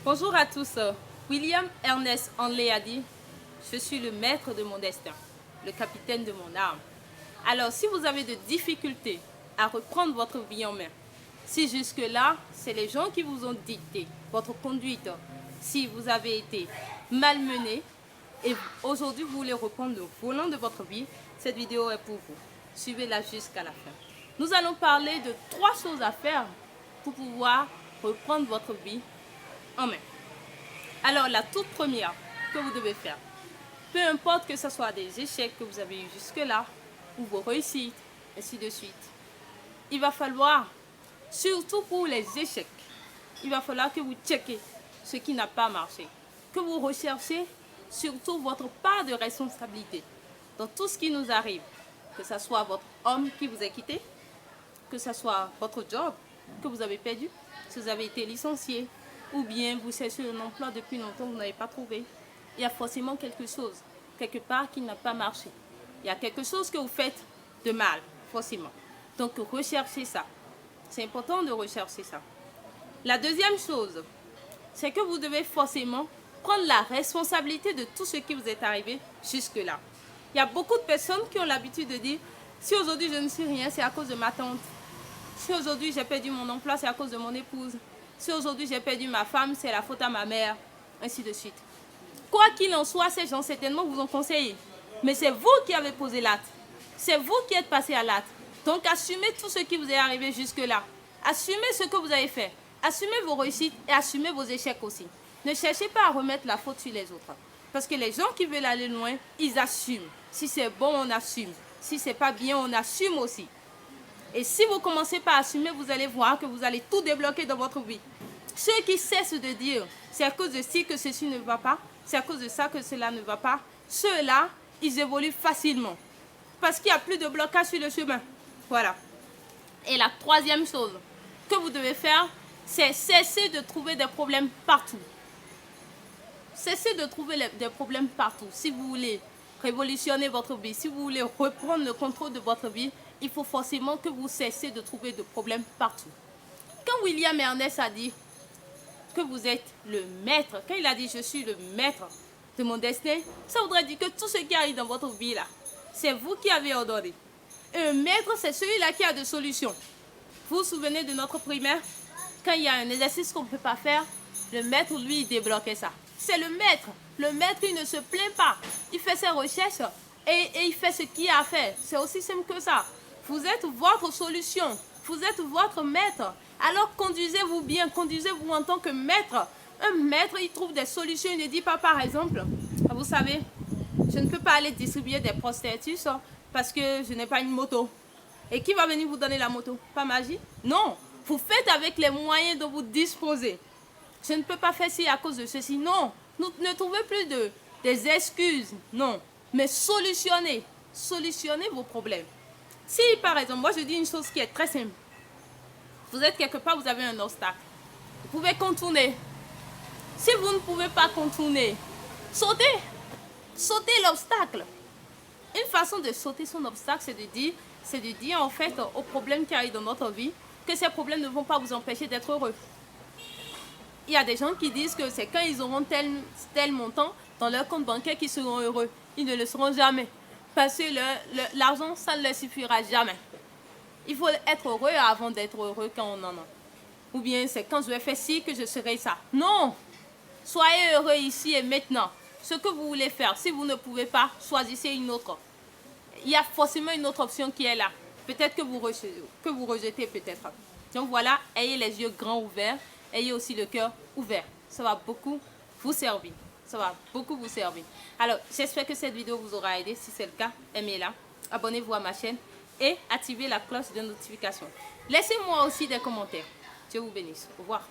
Bonjour à tous. William Ernest Henley a dit « Je suis le maître de mon destin, le capitaine de mon âme ». Alors, si vous avez de difficultés à reprendre votre vie en main, si jusque-là, c'est les gens qui vous ont dicté votre conduite, si vous avez été malmené et aujourd'hui vous voulez reprendre le volant de votre vie, cette vidéo est pour vous. Suivez-la jusqu'à la fin. Nous allons parler de 3 choses à faire pour pouvoir reprendre votre vie en main. Alors, la toute première que vous devez faire, peu importe que ce soit des échecs que vous avez eu jusque-là, ou vos réussites, ainsi de suite, il va falloir, surtout pour les échecs, il va falloir que vous checkez ce qui n'a pas marché, que vous recherchez surtout votre part de responsabilité dans tout ce qui nous arrive, que ce soit votre homme qui vous a quitté, que ce soit votre job que vous avez perdu, si vous avez été licencié, ou bien vous cherchez un emploi depuis longtemps, vous n'avez pas trouvé. Il y a forcément quelque chose, quelque part qui n'a pas marché. Il y a quelque chose que vous faites de mal, forcément. Donc recherchez ça. C'est important de rechercher ça. La deuxième chose, c'est que vous devez forcément prendre la responsabilité de tout ce qui vous est arrivé jusque-là. Il y a beaucoup de personnes qui ont l'habitude de dire « Si aujourd'hui je ne suis rien, c'est à cause de ma tante. Si aujourd'hui j'ai perdu mon emploi, c'est à cause de mon épouse. Si aujourd'hui j'ai perdu ma femme, c'est la faute à ma mère. » Ainsi de suite. Quoi qu'il en soit, ces gens certainement vous ont conseillé. Mais c'est vous qui avez posé l'acte. C'est vous qui êtes passé à l'acte. Donc assumez tout ce qui vous est arrivé jusque-là. Assumez ce que vous avez fait. Assumez vos réussites et assumez vos échecs aussi. Ne cherchez pas à remettre la faute sur les autres. Parce que les gens qui veulent aller loin, ils assument. Si c'est bon, on assume. Si c'est pas bien, on assume aussi. Et si vous commencez par assumer, vous allez voir que vous allez tout débloquer dans votre vie. Ceux qui cessent de dire, c'est à cause de ci que ceci ne va pas, c'est à cause de ça que cela ne va pas, ceux-là, ils évoluent facilement. Parce qu'il n'y a plus de blocage sur le chemin. Voilà. Et la troisième chose que vous devez faire, c'est cesser de trouver des problèmes partout. Cessez de trouver des problèmes partout. Si vous voulez révolutionner votre vie, si vous voulez reprendre le contrôle de votre vie, il faut forcément que vous cessez de trouver des problèmes partout. Quand William Ernest a dit que vous êtes le maître, quand il a dit je suis le maître de mon destin, ça voudrait dire que tout ce qui arrive dans votre vie là, c'est vous qui avez ordonné. Et un maître, c'est celui-là qui a des solutions. Vous vous souvenez de notre primaire? Quand il y a un exercice qu'on ne peut pas faire, le maître, lui, il débloquait ça. C'est le maître. Le maître, il ne se plaint pas. Il fait ses recherches et il fait ce qu'il a à faire. C'est aussi simple que ça. Vous êtes votre solution. Vous êtes votre maître. Alors conduisez-vous bien. Conduisez-vous en tant que maître. Un maître, il trouve des solutions. Il ne dit pas, par exemple, vous savez, je ne peux pas aller distribuer des prospectus parce que je n'ai pas une moto. Et qui va venir vous donner la moto? Pas magie? Non. Vous faites avec les moyens dont vous disposez. Je ne peux pas faire ci à cause de ceci. Non. Ne trouvez plus des excuses. Non. Mais solutionnez. Solutionnez vos problèmes. Si, par exemple, moi je dis une chose qui est très simple. Vous êtes quelque part, vous avez un obstacle. Vous pouvez contourner. Si vous ne pouvez pas contourner, sautez. Sautez l'obstacle. Une façon de sauter son obstacle, c'est de dire en fait aux problèmes qui arrivent dans notre vie que ces problèmes ne vont pas vous empêcher d'être heureux. Il y a des gens qui disent que c'est quand ils auront tel montant dans leur compte bancaire qu'ils seront heureux. Ils ne le seront jamais. Parce que l'argent, ça ne leur suffira jamais. Il faut être heureux avant d'être heureux quand on en a. Ou bien c'est quand je vais faire ci que je serai ça. Non! Soyez heureux ici et maintenant. Ce que vous voulez faire, si vous ne pouvez pas, choisissez une autre. Il y a forcément une autre option qui est là. Peut-être que vous rejetez peut-être. Donc voilà, ayez les yeux grands ouverts. Ayez aussi le cœur ouvert. Ça va beaucoup vous servir. Ça va beaucoup vous servir. Alors, j'espère que cette vidéo vous aura aidé. Si c'est le cas, aimez-la. Abonnez-vous à ma chaîne et activez la cloche de notification. Laissez-moi aussi des commentaires. Dieu vous bénisse. Au revoir.